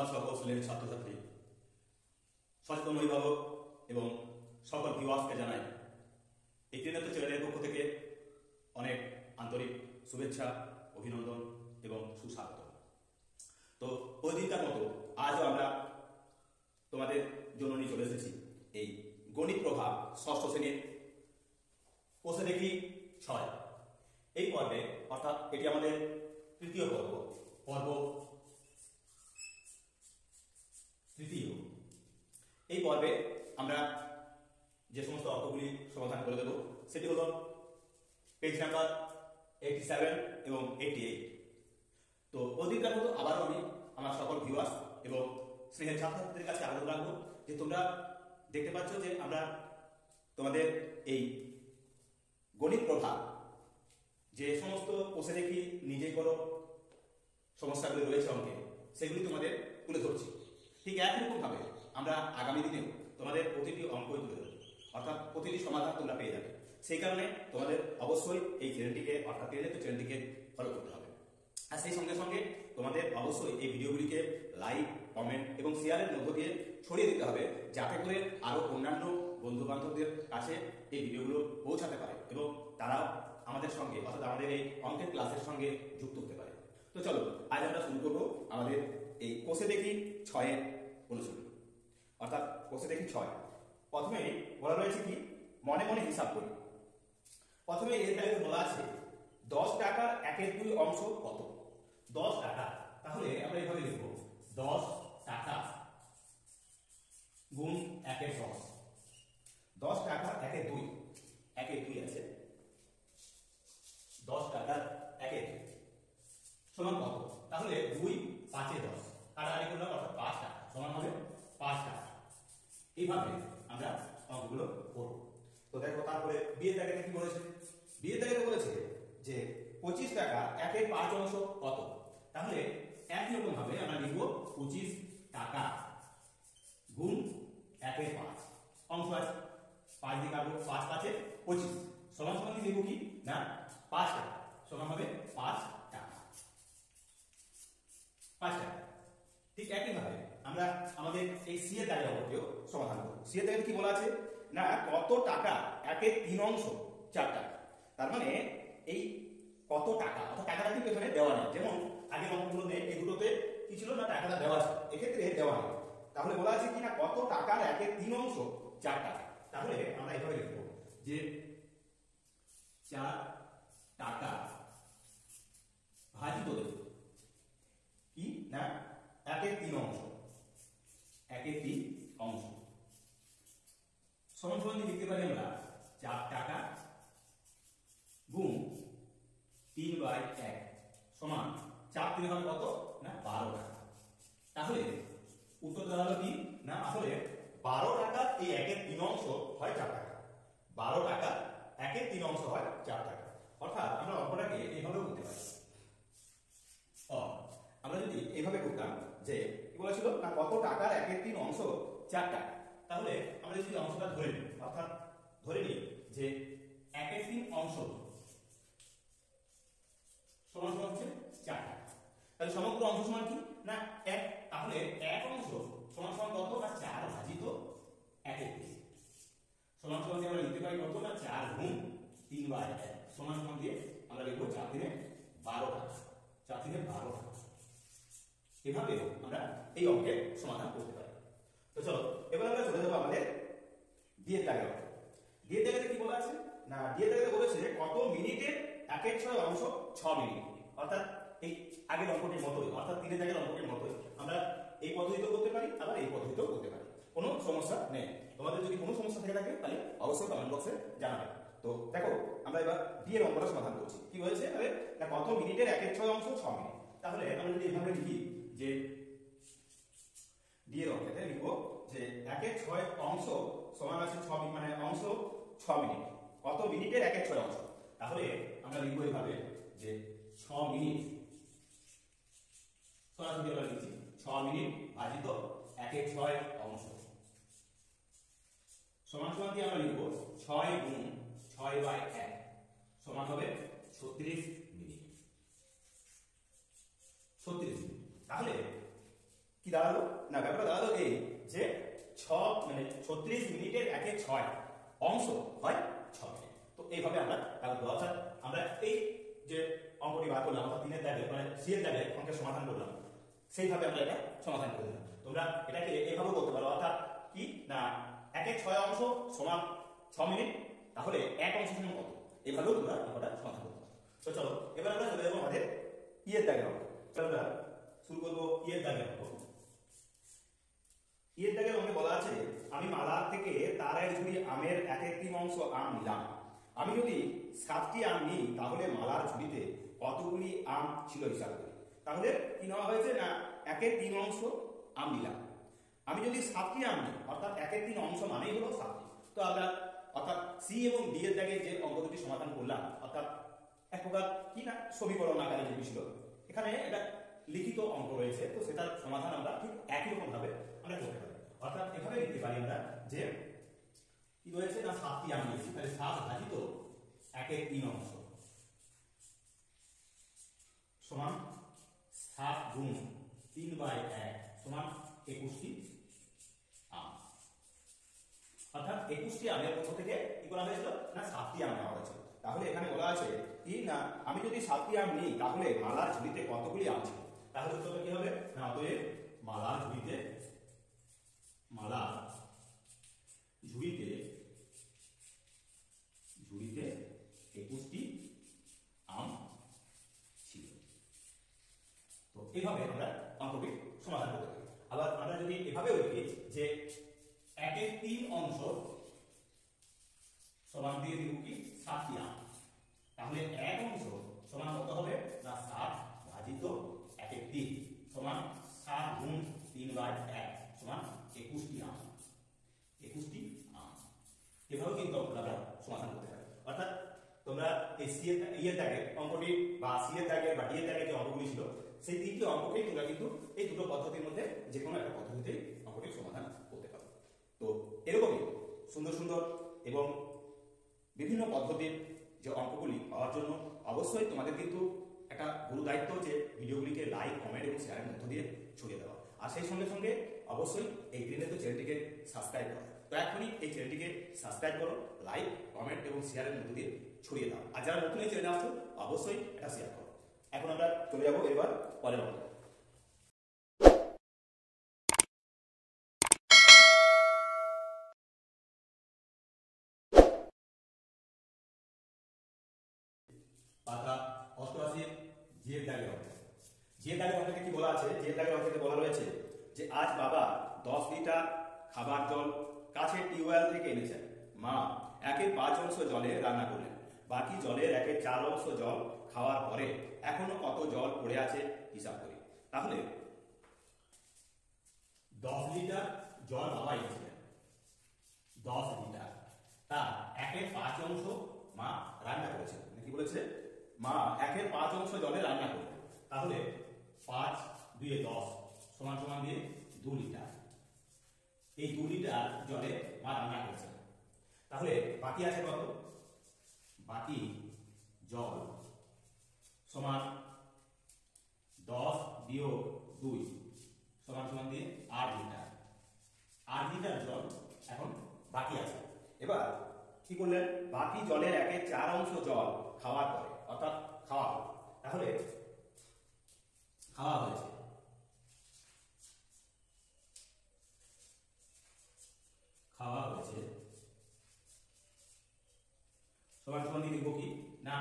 আমার সকল শ্রেণীর ছাত্রছাত্রী, সচেতন অভিভাবক এবং সকল ভিউয়ার্সকে জানাই এই ত্রিনেত্র চ্যানেলের পক্ষ থেকে অনেক আন্তরিক শুভেচ্ছা, অভিনন্দন এবং সুস্বাগত। তো প্রতিদিনকার মতো আজও আমরা তোমাদের জন্য নিয়ে চলে এসেছি এই গণিত প্রভাব ষষ্ঠ শ্রেণীর কোষে দেখি 6 এই পর্বে, অর্থাৎ এটি আমাদের তৃতীয় পর্ব তৃতীয়। এই পর্বে আমরা যে সমস্ত অঙ্কগুলি সমাধান করে দেব সেটি হলো পেজ নাম্বার 87 এবং 88। তো প্রতিদিনকার মতো আবারও আমি আমার সকল ভিউয়ার্স এবং স্নেহের ছাত্রছাত্রীদের কাছে আবেদন রাখবো যে তোমরা দেখতে পাচ্ছ যে আমরা তোমাদের এই গণিত প্রভাব যে সমস্ত কোষে দেখি নিজে করো সমস্যাগুলি রয়েছে অঙ্কে, সেগুলি তোমাদের তুলে ধরছি। ঠিক একরকম ভাবে আমরা আগামী দিনেও তোমাদের প্রতিটি অঙ্কই তুলে ধরব, অর্থাৎ প্রতিটি সমাধান তোমরা পেয়ে যাবে। সেই কারণে তোমাদের অবশ্যই এই চ্যানেলটিকে, অর্থাৎ চ্যানেলটিকে ফলো করতে হবে। আর সেই সঙ্গে সঙ্গে তোমাদের অবশ্যই এই ভিডিওগুলিকে লাইক, কমেন্ট এবং শেয়ারের মধ্য দিয়ে ছড়িয়ে দিতে হবে, যাতে করে আরো অন্যান্য বন্ধু বান্ধবদের কাছে এই ভিডিওগুলো পৌঁছাতে পারে এবং তারা আমাদের সঙ্গে, অর্থাৎ আমাদের এই অঙ্কের ক্লাসের সঙ্গে যুক্ত হতে পারে। তো চলো আজ আমরা শুরু করবো আমাদের এই কোষে দেখি 6 অনুশীলন, অর্থাৎ কোষে দেখি 6। প্রথমে বলা রয়েছে কি মনে মনে হিসাব করি। প্রথমে এর তালিকা বলা আছে 10 টাকার 1/2 অংশ কত? 10 টাকা, তাহলে আমরা এইভাবে লিখব 10 টাকা গুণ 1/10। 10 টাকার 1/2, 1/2 আছে, 10 টাকার 1/2 সমান কত? তাহলে 2 5 10 কাটাকাটি করলাম, অর্থাৎ 5 টাকা সমান হবে 5 টাকা। এইভাবে আমরা অঙ্কগুলো করব। তো দেখো তারপরে বিয়ের দাগেতে কি বলেছে? বিয়ের দাগেতে বলেছে যে 25 টাকা 1/5 অংশ কত? তাহলে একই রকম ভাবে আমরা লিখব 25 টাকা গুণ 1/5 অংশ আছে, 5 দিয়ে কাটবো, 5 5 25 সমান সমান লিখব কি না 5 টাকা সমান হবে 5 টাকা, 5 টাকা। ঠিক একই ভাবে আমরা আমাদের এই সি এর দাগের অঙ্কটিও সমাধান করব। সি এর দাগে কি বলা আছে না কত টাকা 1/3 অংশ 4 টাকা। তার মানে এই কত টাকা, অর্থাৎ টাকাটা কিন্তু এখানে দেওয়া নেই। যেমন আগের অঙ্কগুলোতে এই দুটোতে কি ছিল না টাকাটা দেওয়া আছে, এক্ষেত্রে দেওয়া নেই। তাহলে বলা আছে কি না কত টাকার 1/3 অংশ 4 টাকা। তাহলে আমরা এভাবে লিখব যে 4 টাকা ভাজিত দেব কি না 1/3 অংশ, 1/3 অংশ সমান সমান লিখতে পারি আমরা 4 টাকা গুণ 3/1 সমান 4 3 হবে কত না 12 টাকা। তাহলে উত্তর দেওয়া হলো কি না আসলে 12 টাকা এই 1/3 অংশ হয় 4 টাকা। 12 টাকা 1/3 অংশ হয় 4 টাকা। অর্থাৎ আমরা অঙ্কটাকে এইভাবে করতে পারি। আমরা যদি এইভাবে করতাম যে কি বলেছিল না কত টাকার 1/3 অংশ 4 টাকা, তাহলে আমরা যদি অংশটা ধরে নিই, অর্থাৎ ধরে নিই যে 1/3 অংশ সমান সমান হচ্ছে 4 টাকা। তাহলে সমগ্র অংশ সমান কি না 1, তাহলে 1 অংশ সমান সমান কত না 4 ভাজিত 1/3 সমান সমান দিয়ে আমরা লিখতে পারি কত না 4 গুণ 3/1 সমান সমান দিয়ে আমরা লিখব 4 3 12 টাকা, 4 3 12 টাকা। এভাবে আমরা এই অঙ্কের সমাধান করতে পারি। তো চলো এবার আমরা চলে যাবো আমাদের দিয়ের দাগে। দিয়ের দাগে কি বলা আছে না দিয়ের দাগে বলেছে কত মিনিটের 1/6 অংশ 6 মিনিট। অর্থাৎ এই আগের অঙ্কটির মতোই, অর্থাৎ 3 দাগের অঙ্কটির মতোই আমরা এই পদ্ধতিতেও করতে পারি, আবার এই পদ্ধতিতেও করতে পারি, কোনো সমস্যা নেই। তোমাদের যদি কোনো সমস্যা থেকে থাকে তাহলে অবশ্যই কমেন্ট বক্সে জানাবে। তো দেখো আমরা এবার ডি এর অঙ্কটা সমাধান করছি। কি বলেছে তাহলে না কত মিনিটের 1/6 অংশ 6 মিনিট। তাহলে আমরা যদি এভাবে লিখি যে ডি এর অঙ্কতে লিখব যে 1/6 অংশ সমান আছে 6 মিনিট, মানে অংশ 6 মিনিট। কত মিনিটের 1/6 অংশ, তাহলে আমরা লিখব এইভাবে যে 6 মিনিট সরাসরি আমরা লিখছি 6 মিনিট ভাজিত 1/6 অংশ সমান সমান দিয়ে আমরা লিখব 6 গুণ 6/1 সমান হবে 36 মিনিট। 36 মিনিট। তাহলে কি দাঁড়ালো না, ব্যাপারটা দাঁড়ালো এই যে 36 মিনিটের 1/6 অংশ হয় 6 মিনিট। তো এইভাবে আমরা কাগজ, অর্থাৎ আমরা এই যে অঙ্কটি বার করলাম অর্থাৎ 3 এর দাগে মানে সি এর দাগে অঙ্কের সমাধান করলাম, সেইভাবে আমরা এটা সমাধান করে দিলাম। তোমরা এটাকে এইভাবে করতে পারো, অর্থাৎ কি না 1/6 অংশ সমান 6 মিনিট, তাহলে 1 অংশ সমান কত, এইভাবেও তোমরা অঙ্কটা সমাধান করতে পারো। তো চলো এবার আমরা চলে যাবো আমাদের ই এর দাগের অঙ্ক। আমরা শুরু করবো ই এর দাগের অঙ্ক। ই এর দাগের অঙ্কে বলা আছে আমি মালা থেকে তার এক ঝুড়ি আমের 1/3 অংশ আম নিলাম। আমি যদি 7টি আম নিই তাহলে মালার ঝুড়িতে কতগুলি আম ছিল হিসাব করি। তাহলে কি নেওয়া হয়েছে না 1/3 অংশ আম নিলাম। আমি যদি 7টি আম নিই অর্থাৎ 1/3 অংশ মানেই হলো 7টি। তো আমরা অর্থাৎ সি এবং ডি এর দাগে যে অঙ্ক দুটি সমাধান করলাম, অর্থাৎ এক প্রকার কি না সমীকরণ আকারে যে ছিল, এখানে এটা লিখিত অঙ্ক রয়েছে, তো সেটার সমাধান আমরা ঠিক একই রকম ভাবে আমরা করতে পারি। অর্থাৎ এভাবে লিখতে পারি আমরা যে কি রয়েছে না 7টি আম নিয়েছি, তাহলে 7 ভাজিত 1/3 অংশ সমান 7 গুণ 3/1 সমান 21টি আম। অর্থাৎ 21টি আমের মধ্য থেকে কি করা হয়েছিল না 7টি আম নেওয়া হয়েছিল। তাহলে এখানে বলা আছে কি না আমি যদি 7টি আম নিই তাহলে মালার ঝুড়িতে কতগুলি আম ছিল। তাহলে উত্তরটা কি হবে না অতএব মালার ঝুড়িতে 21টি আম ছিল। তো এইভাবে আমরা অঙ্কটি সমাধান করতে পারি। আবার আমরা যদি এভাবেও লিখি যে 1/3 অংশ সমান দিয়ে দিব কি 7টি আম, তাহলে 1 অংশ সমান কত হবে না 7 ভাজিত 1/3 সমান 7 গুণ 3/1 সমান 21টি আম। 21টি আম এভাবেও কিন্তু আমরা সমাধান করতে পারি। অর্থাৎ তোমরা এই সি এর দাগে অঙ্কটি বা সি এর দাগে বা ডি এর দাগে যে অঙ্কগুলি ছিল সেই তিনটি অঙ্ককেই তোমরা কিন্তু এই দুটো পদ্ধতির মধ্যে যে কোনো একটা পদ্ধতিতেই অঙ্কটির সমাধান করতে পারো। তো এরকমই সুন্দর সুন্দর এবং বিভিন্ন পদ্ধতির যে অঙ্কগুলি পাওয়ার জন্য অবশ্যই তোমাদের কিন্তু একটা গুরু দায়িত্ব যে ভিডিওগুলিকে লাইক, কমেন্ট এবং শেয়ারের মধ্য দিয়ে ছড়িয়ে দেওয়া, আর সেই সঙ্গে সঙ্গে অবশ্যই এই গ্রিনের চ্যানেলটিকে সাবস্ক্রাইব করো। তো এখনই এই চ্যানেলটিকে সাবস্ক্রাইব করো, লাইক, কমেন্ট এবং শেয়ারের মধ্য দিয়ে ছড়িয়ে দাও। আর যারা নতুন এই চ্যানেলে আসছো অবশ্যই এটা শেয়ার করো। এখন আমরা চলে যাবো এবার পরের অঙ্ক। পাতা 88 জি এর দাগের অঙ্ক। জি এর দাগের অঙ্কে কি বলা আছে? জি এর দাগের অঙ্কে বলা রয়েছে যে আজ বাবা 10 লিটার খাবার জল কাছের টিউবওয়েল থেকে এনেছেন। মা 1/5 অংশ জলে রান্না করলেন। বাকি জলের 1/4 অংশ জল খাওয়ার পরে এখনো কত জল পড়ে আছে হিসাব করি। তাহলে 10 লিটার জল বাবা এনেছিলেন, 10 লিটার, তার 1/5 অংশ মা রান্না করেছেন। কি বলেছে? মা 1/5 অংশ জলে রান্না করলেন। তাহলে 5 2 10 সমান সমান দিয়ে 2 লিটার। এই 2 লিটার জলে মা রান্না করেছেন। তাহলে বাকি আছে কত? বাকি জল সমান 10 বিয়োগ 2 সমান সমান দিয়ে 8 লিটার। 8 লিটার জল এখন বাকি আছে। এবার কি করলেন? বাকি জলের 1/4 অংশ জল খাওয়ার পরে, অর্থাৎ খাওয়া হলো। তাহলে খাওয়া হয়েছে, সমান সমান দিয়ে লিখবো কি না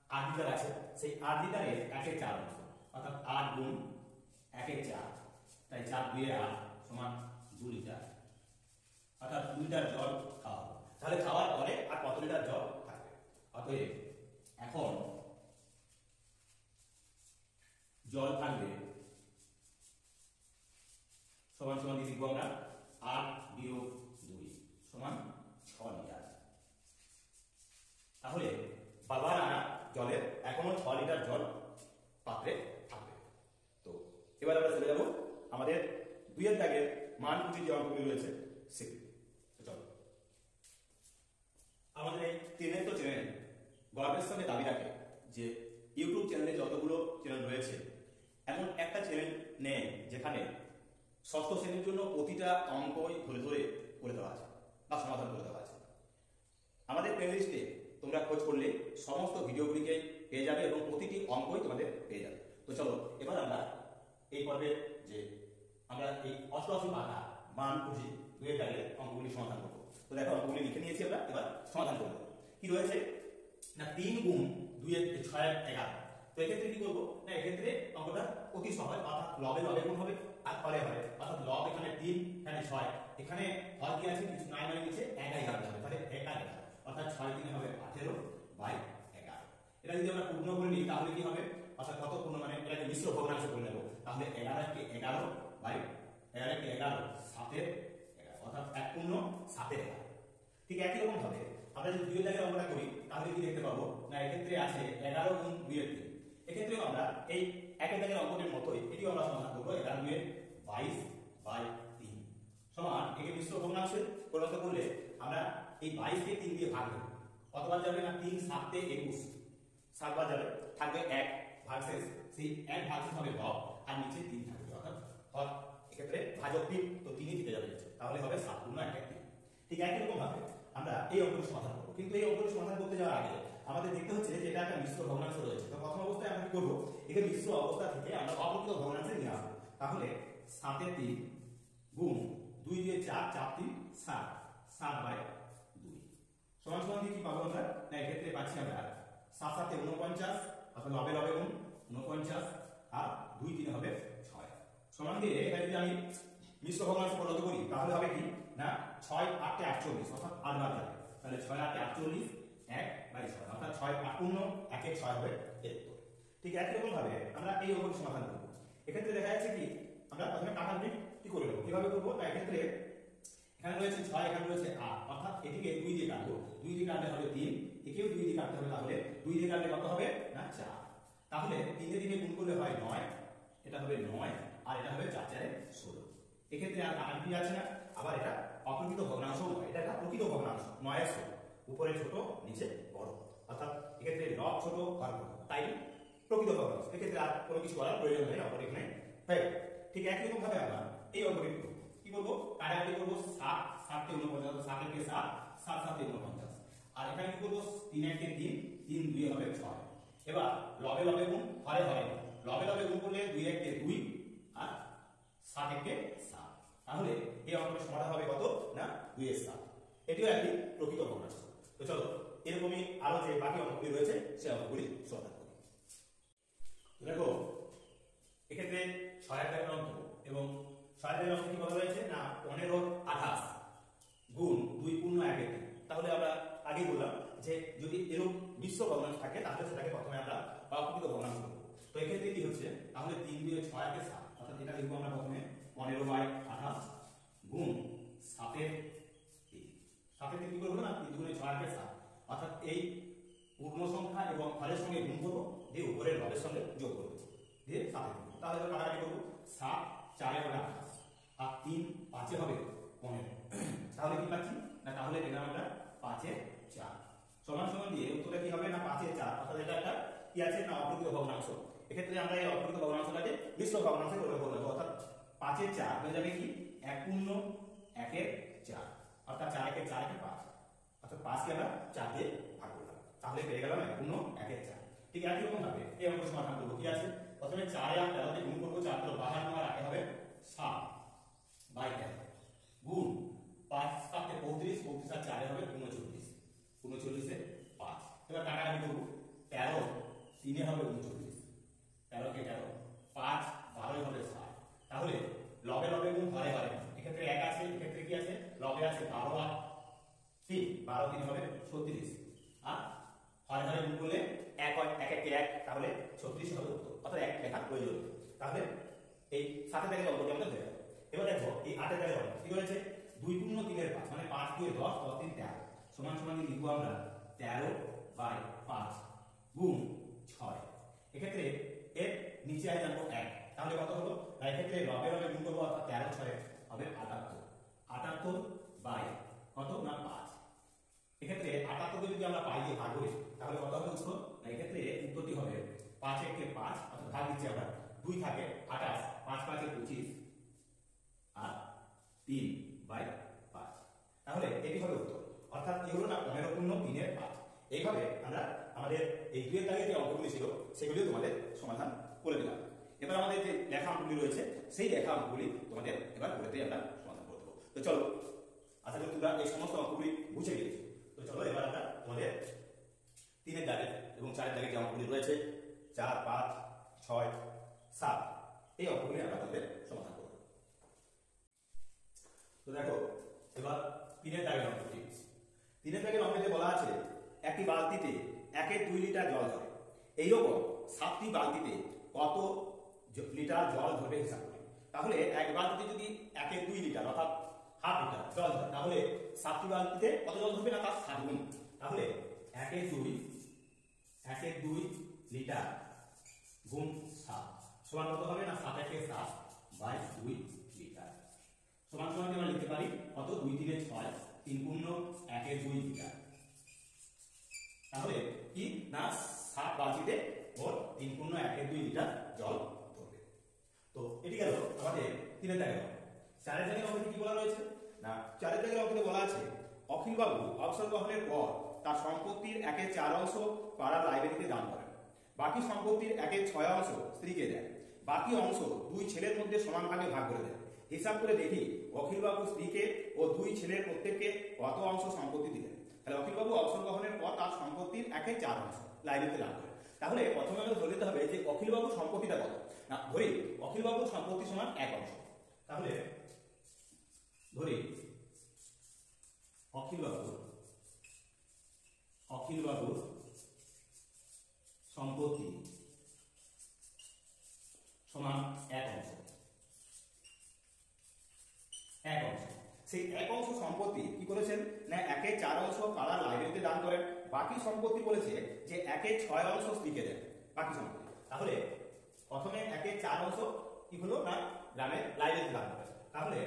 8 লিটার আছে, সেই 8 লিটারের 1/4 অংশ, অর্থাৎ 8 গুণ 1/4, তাই 4 2 8 সমান 2 লিটার, অর্থাৎ 2 লিটার জল খাওয়া হবে। তাহলে খাওয়ার পরে আর কত লিটার জল থাকবে? অতএব এখন জল থাকবে সমান সমান দিয়ে লিখবো আমরা 8 বিয়োগ 2 সমান 6 লিটার। তাহলে বাবার আনা জলের এখনো 6 লিটার জল পাত্রে থাকবে। তো এবার আমরা চলে যাব আমাদের 2 এর দাগের মান খুঁজির যে অঙ্কগুলি রয়েছে সেগুলি। চলো, আমাদের এই 3 তো চ্যানেল গর্বের সঙ্গে দাবি রাখে যে ইউটিউব চ্যানেলে যতগুলো চ্যানেল রয়েছে এমন একটা চ্যানেল নেই যেখানে ষষ্ঠ শ্রেণীর জন্য প্রতিটা অঙ্কই ধরে ধরে করে দেওয়া আছে বা সমাধান করে দেওয়া আছে। আমাদের প্লেলিস্টে তোমরা খোঁজ করলে সমস্ত ভিডিওগুলিকে পেয়ে যাবে এবং প্রতিটি অঙ্কই তোমাদের পেয়ে যাবে। তো চলো এবার আমরা এই পর্বে যে আমরা এই অষ্টআশি পাতা মান খুঁজি দুয়ের দাগের অঙ্কগুলি সমাধান করবো। তো দেখো অঙ্কগুলি লিখে নিয়েছি আমরা, এবার সমাধান করবো। কি রয়েছে না 3 গুণ 2 এর 6 এর 11। তো এক্ষেত্রে কি করবো না এক্ষেত্রে অঙ্কটা অতি সহজ, অর্থাৎ লবে লবে গুণ হবে আর হরে হরে, অর্থাৎ লব এখানে 3 এখানে 6, এখানে হর কি আছে কিছু নাই মানে নিচে একাই হবে, তাহলে একা একা অর্থাৎ 6 3 হবে 18/11। এটা যদি আমরা পূর্ণ করে নিই তাহলে কি হবে, অর্থাৎ কত পূর্ণ মানে এটাকে মিশ্র ভগ্নাংশ করে নেব, তাহলে 11 কে 11/11 কে 11 7 এর 11, অর্থাৎ 1 পূর্ণ 7 এর 11। ঠিক একই রকম ভাবে আমরা যদি 2 এর জায়গায় অঙ্কটা করি তাহলে কি দেখতে পাবো না এক্ষেত্রে আছে 11 গুণ 2 এর 3। এক্ষেত্রেও আমরা এই একের দাগের অঙ্কটির মতোই এটিও আমরা সমাধান করব। 11 2 এর 22/3 সমান একে মিশ্র ভগ্নাংশে পরিণত করলে আমরা এই 22 কে 3 দিয়ে ভাগ দেব। কতবার যাবে না 3 7 তে 21, 7 বার যাবে, থাকবে 1 ভাগশেষ, সেই 1 ভাগশেষ হবে লব আর নিচে 3 থাকবে, অর্থাৎ হর এক্ষেত্রে ভাজক 3, তো 3ই থেকে যাবে তাহলে হবে 7 গুণ 1 1 3। ঠিক একই রকম ভাবে আমরা এই অঙ্কটি সমাধান করব, কিন্তু এই অঙ্কটি সমাধান করতে যাওয়ার আগে আমাদের দেখতে হচ্ছে যে এটা একটা মিশ্র ভগ্নাংশ রয়েছে। তো প্রথম অবস্থায় আমরা কি করব, একে মিশ্র অবস্থা থেকে আমরা অপ্রকৃত ভগ্নাংশে নিয়ে আসবো। তাহলে 7 এর 3 গুণ 2 দিয়ে 4 4 3 7 7/2 সমান সমান কি পাবো আমরা না এক্ষেত্রে পাচ্ছি আমরা 7 7 এ 49, অর্থাৎ লবে লবে গুণ 49 আর 2 3 হবে 6 সমান দিয়ে এখানে যদি আমি মিশ্র ভগ্নাংশে পরিণত করি তাহলে হবে কি না 6 8 এ 48, অর্থাৎ 8 বার যাবে, তাহলে 6 8 এ 48 1/6, অর্থাৎ 6 8 পূর্ণ 1 এর 6 হবে 73। ঠিক একই রকম ভাবে আমরা এই অঙ্কটি সমাধান করব। এক্ষেত্রে দেখা যাচ্ছে কি আমরা প্রথমে কাটাকুটি কি করে নেব, কিভাবে করব না এক্ষেত্রে এখানে রয়েছে 6 এখানে রয়েছে 8, অর্থাৎ এটিকে 2 দিয়ে কাটবো, 2 দিয়ে কাটলে হবে 3, একেও 2 দিয়ে কাটতে হবে, তাহলে 2 দিয়ে কাটলে কত হবে না 4, তাহলে 3 এর দিকে গুণ করলে হয় 9, এটা হবে 9 আর এটা হবে 4 4 এ 16। এক্ষেত্রে আর কাটাকুটি আছে না, আবার এটা অপ্রকৃত ভগ্নাংশ নয়, এটা একটা প্রকৃত ভগ্নাংশ, 9 এর 16, উপরে ছোট নিচে বড়, অর্থাৎ এক্ষেত্রে লব ছোট হর বড়, তাই প্রকৃত ভগ্নাংশ। এক্ষেত্রে আর কোনো কিছু করার প্রয়োজন নেই, অপর এখানে হয়ে গেল। ঠিক একই রকম ভাবে আমরা এই অঙ্কটি করব, কি করব কাটাকাটি করব, 7 7 তে 49, 7 এর কে 7 7 7 তে 49, আর এখানে কি করব 3 1 কে 3 3 2 হবে 6। এবার লবে লবে গুণ হরে হরে, লবে লবে গুণ করলে 2 1 কে 2 আর 7 1 কে 7, তাহলে এই অঙ্কটির সমাধান হবে কত না 2 এর 7। এটিও একটি প্রকৃত ভগ্নাংশ। তো চলো এরকমই আরো যে বাকি অঙ্কগুলি রয়েছে সেই অঙ্কগুলি সমাধান করি। দেখো এক্ষেত্রে 6 এর দাগের অঙ্ক এবং 6 এর দাগের অঙ্ক কি বলা রয়েছে না 15 28 গুণ 2 পূর্ণ 1 এর 3। তাহলে আমরা আগেই বললাম যে যদি এরকম মিশ্র ভগ্নাংশ থাকে তাহলে সেটাকে প্রথমে আমরা অপ্রকৃত ভগ্নাংশ করব। তো এক্ষেত্রে কি হচ্ছে তাহলে 3 দিয়ে 6 এর 7, অর্থাৎ এটা লিখবো আমরা প্রথমে 15/28 গুণ 7 এর 3। 7 এর 3 কি করব না 3 দুগুণে 6 এর 7, অর্থাৎ এই পূর্ণ সংখ্যা এবং হরের সঙ্গে গুণ করব, দিয়ে উপরের লবের সঙ্গে যোগ করব, দিয়ে 7 এর। তাহলে কাটাকাটি করব, 7 4 এ হবে 28 আর 3 5 এ হবে 15, তাহলে কি পাচ্ছি না তাহলে পেলাম আমরা 5 এর 4 সমান সমান দিয়ে উত্তরটা কি হবে না 5 এর 4, অর্থাৎ এটা একটা কি আছে না অপ্রকৃত ভগ্নাংশ। এক্ষেত্রে আমরা এই অপ্রকৃত ভগ্নাংশটাকে মিশ্র ভগ্নাংশে পরিণত করব, অর্থাৎ 5 এর 4 হয়ে যাবে কি 1 পূর্ণ 1 এর 4, অর্থাৎ 4 1 এর 4 কে 5, অর্থাৎ 5 কে আমরা 4 দিয়ে ভাগ করলাম, তাহলে পেয়ে গেলাম 1 পূর্ণ 1 এর 4। ঠিক একই রকম ভাবে এই অঙ্ক সমাধান করব। কি আছে প্রথমে 4 আর 13 দিয়ে গুণ করব, 4 3 52 আর 8 হবে 7/13 গুণ 5 7 এ 35 35 আর 4 এ হবে 39 39 এ 5। এবার কাটাকাটি করব, 13 3 এ হবে 39, 13 কে 13 5 12 এ হবে 7, তাহলে লবে লবে গুণ হরে হরে, এক্ষেত্রে 1 আছে, এক্ষেত্রে কি আছে লবে আছে 12 আর 3 12 3 হবে 36 আর হরে হরে গুণ করলে 1 হয় 1 1 কে 1, তাহলে 36 হবে উত্তর, অর্থাৎ 1 লেখার প্রয়োজন। তাহলে এই 7 এর দাগের অঙ্কটি আমাদের হয়ে গেল। এবার দেখো এই 8 এর দাগের অঙ্ক কি হয়েছে 2 পূর্ণ 3 এর 5, মানে 5 2 10 10 3 13 সমান সমান লিখবো আমরা 13/5 গুণ 6। এক্ষেত্রে এর নিচে আই জানবো 1, তাহলে কত হলো না এক্ষেত্রে লবে লবে গুণ করব, অর্থাৎ 13 6 হবে 78 78 বাই কত না 5। এক্ষেত্রে 78 যদি আমরা পাই দিয়ে ভাগ করি তাহলে কত হবে উত্তর না এক্ষেত্রে উত্তরটি হবে 5 1 কে 5, অর্থাৎ ভাগ দিচ্ছি আমরা 2 থাকে 28 5 5 এ 25 3/5। তাহলে এটি হবে উত্তর, অর্থাৎ কি হলো না 15 পূর্ণ 3/5। এইভাবে আমরা আমাদের এই 2 এর দাগের যে অঙ্কগুলি ছিল সেগুলিও তোমাদের সমাধান করে দিলাম। এবার আমাদের যে লেখা অঙ্কগুলি রয়েছে সেই লেখা অঙ্কগুলি তোমাদের এবার বলেতেই আমরা সমাধান করে দেবো। তো চলো, আশা করি তোমরা এই সমস্ত অঙ্কগুলি বুঝে গিয়েছো। তো চলো এবার আমরা তোমাদের 3 এর দাগের এবং 4 এর দাগের যে অঙ্কগুলি রয়েছে 4, 5, 6, 7 এই অঙ্কগুলি আমরা তোমাদের সমাধান করব। তো দেখো এবার 3 এর দাগের অঙ্কটি। 3 এর দাগের অঙ্কে বলা আছে একটি বালতিতে 1/2 লিটার জল ধরে। এইরকম 7টি বালতিতে কত লিটার জল ধরবে হিসাব করে। তাহলে এক বালতিতে যদি 1/2 লিটার অর্থাৎ হাফ লিটার জল ধরে, তাহলে 7টি বালতিতে কত জল ধরবে না তার 7 গুণ। তাহলে 1/2 লিটার গুণ 7 সমান কত হবে না 7/2 লিটার সমান সমান আমরা লিখতে পারি কত 2 3 6 3 পূর্ণ 1/2 লিটার। তাহলে কি না 7 বালতিতে মোট 3 পূর্ণ 1/2 লিটার জল ধরবে। তো এটি গেল আমাদের 3 এর দাগের অঙ্ক। 4 এর দাগের অঙ্কে কি বলা রয়েছে না 4 এর দাগের অঙ্কে বলা আছে অখিল বাবু অবসর গ্রহণের পর তার সম্পত্তির 1/4 অংশ পাড়ার লাইব্রেরিতে দান করেন। বাকি সম্পত্তির 1/6 অংশ স্ত্রীকে দেন। বাকি অংশ 2 ছেলের মধ্যে সমান ভাগে ভাগ করে দেন। হিসাব করে দেখি অখিল বাবু স্ত্রীকে ও 2 ছেলের প্রত্যেককে কত অংশ সম্পত্তি দিলেন। তাহলে অখিল বাবু অবসর গ্রহণের পর তার সম্পত্তির 1/4 অংশ লাইব্রেরিতে দান করেন। তাহলে প্রথমে আমাদের ধরে নিতে হবে যে অখিল বাবু সম্পত্তিটা কত না ধরি অখিল বাবুর সম্পত্তি সমান 1 অংশ। তাহলে ধরি অখিল বাবুর সম্পত্তি সমান 1 অংশ। সেই 1 অংশ সম্পত্তি কি করেছেন না 1/4 অংশ পাড়ার লাইব্রেরিতে দান করেন। বাকি সম্পত্তি বলেছে যে 1/6 অংশ স্ত্রীকে দেন বাকি সম্পত্তি। তাহলে প্রথমে 1/4 অংশ কি হলো না গ্রামের লাইব্রেরিতে দান করেন। তাহলে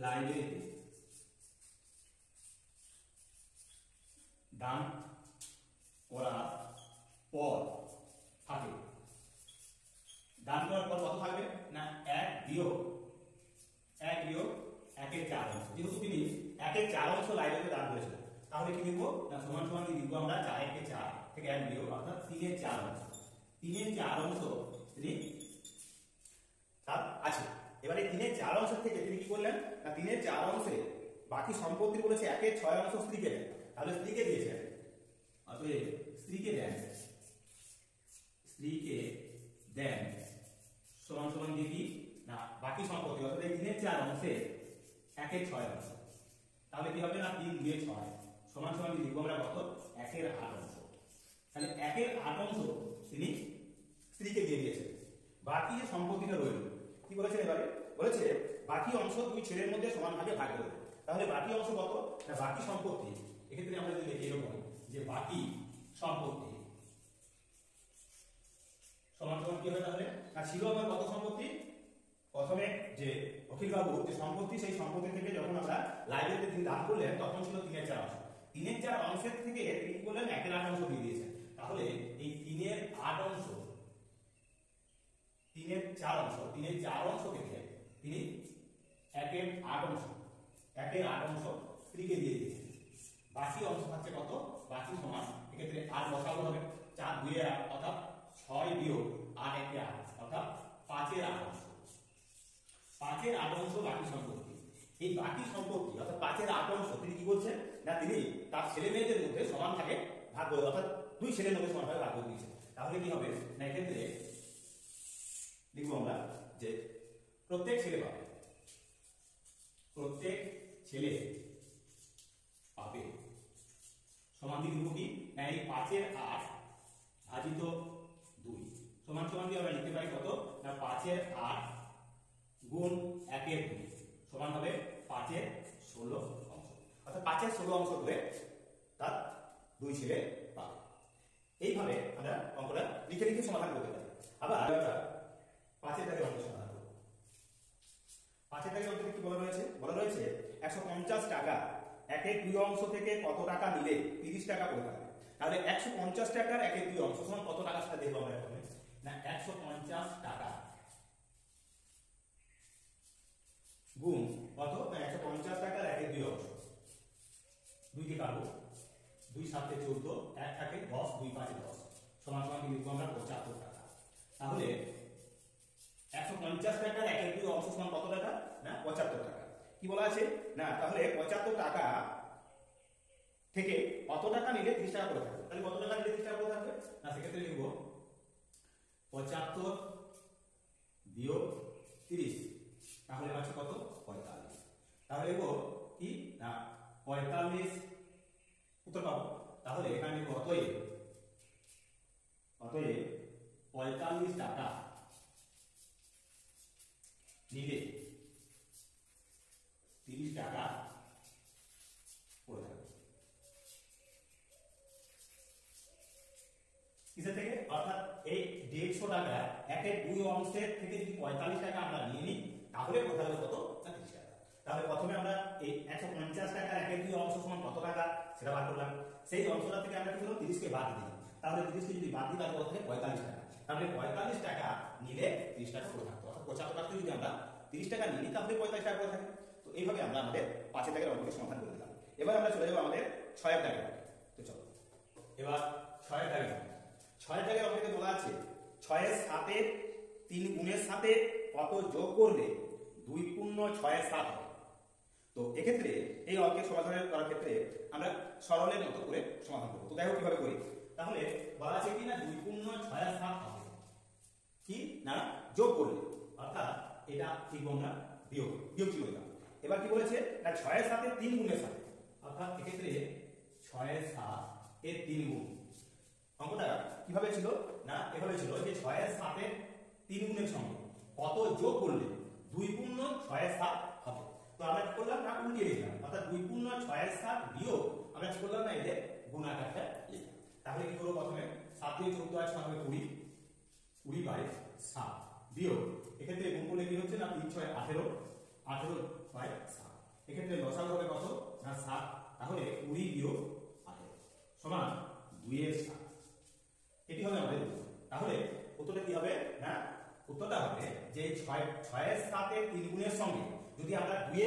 লাইব্রেরিতে দান করার পর থাকে দান করার পর কত থাকবে না 1 বিয়োগ 1/4 অংশ। যেহেতু তিনি 1/4 অংশ লাইব্রেরিতে দান করেছিলেন তাহলে কি লিখবো না সমান সমান কি লিখবো আমরা 4/4 থেকে 1 বিয়োগ অর্থাৎ 3/4 অংশ। 3/4 অংশ তিনি তার আছে। এবারে 3/4 অংশ থেকে তিনি কি করলেন না 3/4 অংশে বাকি সম্পত্তি বলেছে 1/6 অংশ স্ত্রীকে দেন। তাহলে স্ত্রীকে দিয়েছেন অতএব স্ত্রীকে দেন সমান সমান দিয়ে কি না বাকি সম্পত্তি অর্থাৎ 3/4 অংশে 1/6 অংশ। তাহলে কি হবে না 3 2 6 সমান সমান কি লিখবো আমরা কত 1/8 অংশ। তাহলে 1/8 অংশ তিনি স্ত্রীকে দিয়ে দিয়েছেন। বাকি যে সম্পত্তিটা রইল কি বলেছেন এবারে বলেছে বাকি অংশ 2 ছেলের মধ্যে সমান ভাগে ভাগ করে দেবে। তাহলে বাকি অংশ কত না বাকি সম্পত্তি এক্ষেত্রে আমরা যদি দেখি এরকম যে বাকি সম্পত্তি সমান সমান কি হবে তাহলে না ছিল আমার কত সম্পত্তি প্রথমে যে অখিল বাবু যে সম্পত্তি সেই সম্পত্তি থেকে যখন আমরা লাইব্রেরিতে তিনি দান করলেন তখন ছিল 3/4 অংশ। 3/4 অংশের থেকে তিনি বললেন 1/8 অংশ দিয়ে দিয়েছেন। তাহলে এই 3/8 অংশ 3/4 অংশ থেকে তিনি 1/8 অংশ স্ত্রীকে দিয়ে দিয়েছেন। বাকি অংশ থাকছে কত বাকি সমান এক্ষেত্রে 8 বসানো হবে 4 2 8 অর্থাৎ 6 বিয়োগ 8 1 8 অর্থাৎ 5/8 অংশ। 5/8 অংশ বাকি সম্পত্তি। এই বাকি সম্পত্তি অর্থাৎ 5/8 অংশ তিনি কি বলছেন না তিনি তার ছেলে মেয়েদের মধ্যে সমান ভাগে ভাগ করে অর্থাৎ 2 ছেলের মধ্যে সমান ভাগে ভাগ করে দিয়েছেন। তাহলে কি হবে না এক্ষেত্রে লিখবো আমরা যে প্রত্যেক ছেলে পাবে সমান দিয়ে লিখবো কি না এই 5/8 ভাজিত 2 সমান সমান দিয়ে আমরা লিখতে পারি কত না 5/8 গুণ 1/2 সমান হবে 5/16 অংশ। অর্থাৎ 5/16 অংশ করে তার 2 ছেলে পাবে। এইভাবে আমরা অঙ্কটা লিখে সমাধান করতে পারি। আবার আমরা 5 এর দাগের অঙ্ক সমাধান করব। 5 এর দাগের অঙ্কে কি বলা রয়েছে 150 টাকা 1/2 অংশ থেকে কত টাকা নিলে 30 টাকা করে থাকবে। তাহলে 150 টাকার 1/2 অংশ সমান কত টাকা সেটা দেখব আমরা প্রথমে না 150 টাকা 7 14, 1 থাকে 10, 2 5 10 সমান সমান কি লিখবো আমরা 75 টাকা। তাহলে 150 টাকার 1/2 অংশ সমান কত টাকা? না 75 টাকা। কি বলা আছে না, তাহলে 75 টাকা থেকে কত টাকা নিলে 30 টাকা করে থাকবে। তাহলে কত টাকা নিলে 30 টাকা করে থাকবে? না সেক্ষেত্রে লিখব 75 বিয়োগ 30, তাহলে আছে কত? 45। তাহলে লিখব কি না 45 উত্তর পাবো। তাহলে এখানে লিখব অতএব 45 টাকা নিলে 30 টাকা পড়ে থাকবে। কিসের থেকে? অর্থাৎ এই 150 টাকা 1/2 অংশের থেকে যদি 45 টাকা আমরা নিয়ে নিই তাহলে কোথা হবে কত? না 30 টাকা। তাহলে প্রথমে আমরা এই 150 টাকার 1/2 অংশ সমান কত টাকা সেটা বার করলাম। সেই অংশটা থেকে আমরা কি করব? 30 কে বাদ দিলাম। তাহলে 30 কে যদি বাদ দিই তাহলে কত থাকে? 45 টাকা। তাহলে 45 টাকা নিলে 30 টাকা করে থাকতো। অর্থাৎ 75 টাকা যদি আমরা 30 টাকা নিই তাহলে 45 টাকা করে থাকে। তো এইভাবে আমরা আমাদের 5 দাগের অঙ্কটি সমাধান করে দিলাম। এবার আমরা চলে যাব আমাদের 6 দাগের অঙ্কে। তো চলো এবার 6 দাগের অঙ্ক। 6 দাগের অঙ্কে বলা আছে 6 এর সাথে 3 গুণের সাথে কত যোগ করলে 2 পূর্ণ 6 এর 7 হবে। তো এক্ষেত্রে এই অঙ্কের সমাধান করার ক্ষেত্রে আমরা সরলের মতো করে সমাধান করব। তো দেখো কিভাবে করি। তাহলে বলা আছে কি না 2 পূর্ণ 6 এর 7 হবে কি না যোগ করলে, অর্থাৎ এটা কি আমরা বিয়োগ চিহ্ন দিলাম। এবার কি বলেছে না 6 এর সাথে 3 গুণের সাথে, অর্থাৎ এক্ষেত্রে 6 এর 7 এর 3 গুণ। অঙ্কটা কিভাবে ছিল না এভাবে ছিল যে 6 এর 7 এর 3 গুণের সঙ্গে কত যোগ করলে 2 পূর্ণ 6 এর 7 হবে। তো আমরা কি করলাম না উল্টিয়ে দিলাম, অর্থাৎ 2 পূর্ণ 6 এর 7 বিয়োগ আমরা কি করলাম না এদের গুণ আকারটা লিখলাম। তাহলে কি করব? প্রথমে 7 দিয়ে 14 আর 6 হবে 20, 20 বাই 7 বিয়োগ এক্ষেত্রে গুণ করলে কি হচ্ছে না 3 6 18, 18 বাই 7। এক্ষেত্রে লসাগু হবে কত না 7। তাহলে 20 বিয়োগ 18 সমান 2 এর 7। এটি হবে আমাদের উত্তর। তাহলে উত্তরটা কি হবে না উত্তরটা হবে যে 6 এর 7 এর 3 গুণের সঙ্গে যদি আমরা 2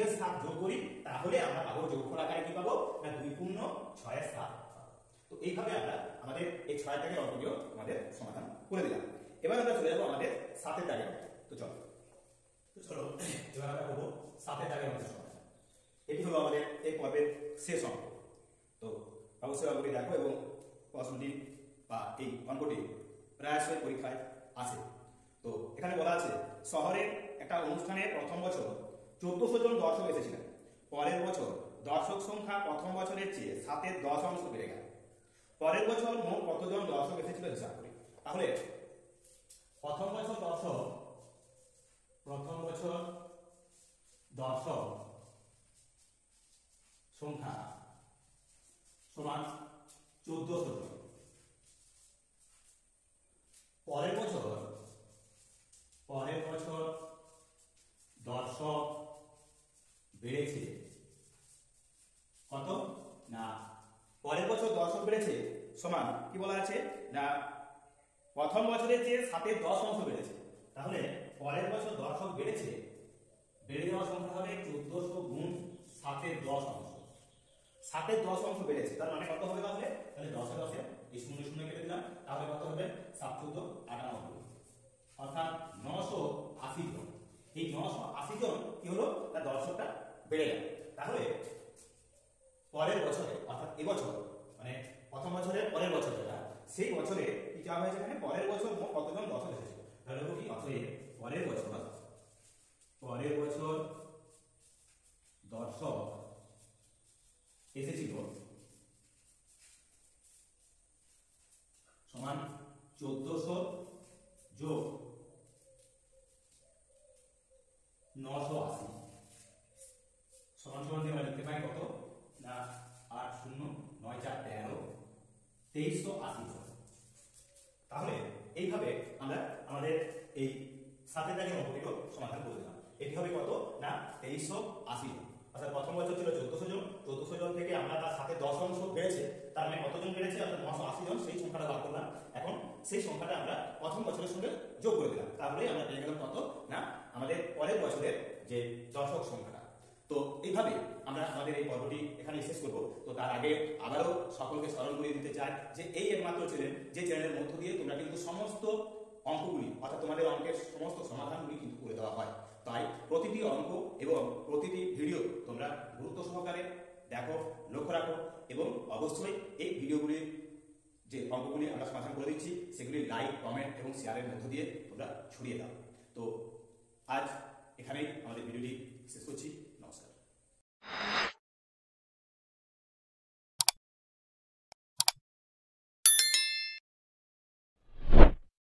এর 7 যোগ করি তাহলে আমরা পাবো যোগফল আকারে কি পাবো না 2 পূর্ণ 6 এর 7 পাবো। তো এইভাবে আমরা আমাদের এই 6 দাগের অঙ্কটিও আমাদের সমাধান করে দিলাম। এবার আমরা চলে যাব আমাদের 7 দাগের অঙ্কে। তো চলো এবার আমরা করব 7 দাগের অঙ্কের সমাধান। এটি হলো আমাদের এই পর্বের শেষ অঙ্ক। তো অবশ্যই অঙ্কটি দেখো এবং প্রশ্নটি বা এই অঙ্কটি প্রায়শই পরীক্ষায় আসে। তো এখানে বলা আছে শহরে একটা অনুষ্ঠানে প্রথম বছর 1400 জন দর্শক এসেছিলেন। পরের বছর দর্শক সংখ্যা প্রথম বছরের চেয়ে 7 এর 10 অংশ বেড়ে গেল। পরের বছর মোট কতজন দর্শক এসেছিল হিসাব করি। তাহলে প্রথম বছর দর্শক সংখ্যা সমান 1400 জন। পরের বছর দর্শক বেড়েছে কত না পরের বছর দর্শক বেড়েছে সমান কি বলা আছে না প্রথম বছরের চেয়ে 7 এর 10 অংশ বেড়েছে। তাহলে পরের বছর দর্শক বেড়েছে, বেড়ে যাওয়ার সংখ্যা হবে 1400 গুণ 7 এর 10 অংশ। 7 এর 10 অংশ বেড়েছে তার মানে কত হবে? তাহলে 10 এর 10 এই 0 0 কেটে দিলাম। তাহলে কত হবে? 7 14 98, অর্থাৎ 980 জন। এই 980 জন কি হলো তার দর্শকটা বেড়ে গেল। তাহলে পরের বছরে অর্থাৎ এবছর মানে প্রথম বছরের পরের বছর যেটা সেই বছরে কি চাওয়া হয়েছে এখানে পরের বছর মোট কতজন দর্শক এসেছিল। তাহলে কি অতএব পরের বছর দর্শক এসেছিল সমান 1400 যোগ 980 সমান দিয়ে আমরা লিখতে পারি কত না 8 0 9 4 13 2380 জন। তাহলে এইভাবে আমরা আমাদের এই 7 দাগের অঙ্কটিও সমাধান করে দিলাম। এটি হবে কত না 2380 জন। অর্থাৎ প্রথম বছর ছিল 1400 জন, 1400 জন থেকে আমরা তার সাথে 10 অংশ বেড়েছে, তার মানে কতজন বেড়েছে অর্থাৎ 980 জন। সেই সংখ্যাটা বার করলাম। এখন সেই সংখ্যাটা আমরা প্রথম বছরের সঙ্গে যোগ করে দিলাম। তাহলে আমরা পেয়ে গেলাম কত না আমাদের পরের বছরের যে দর্শক সংখ্যাটা। তো এইভাবে আমরা আমাদের এই পর্বটি এখানে শেষ করব। তো তার আগে আবারও সকলকে স্মরণ করে দিতে চাই যে এই একমাত্র চ্যানেল, যে চ্যানেলের মধ্য দিয়ে তোমরা কিন্তু সমস্ত অঙ্কগুলি অর্থাৎ তোমাদের অঙ্কের সমস্ত সমাধানগুলি কিন্তু করে দেওয়া হয়। তাই প্রতিটি অঙ্ক এবং প্রতিটি ভিডিও তোমরা গুরুত্ব সহকারে দেখো, লক্ষ্য রাখো এবং অবশ্যই এই ভিডিওগুলির যে অঙ্কগুলি আমরা সমাধান করে দিচ্ছি সেগুলি লাইক, কমেন্ট এবং শেয়ারের মধ্য দিয়ে তোমরা ছড়িয়ে দাও। তো আজ এখানেই আমাদের ভিডিওটি শেষ করছি।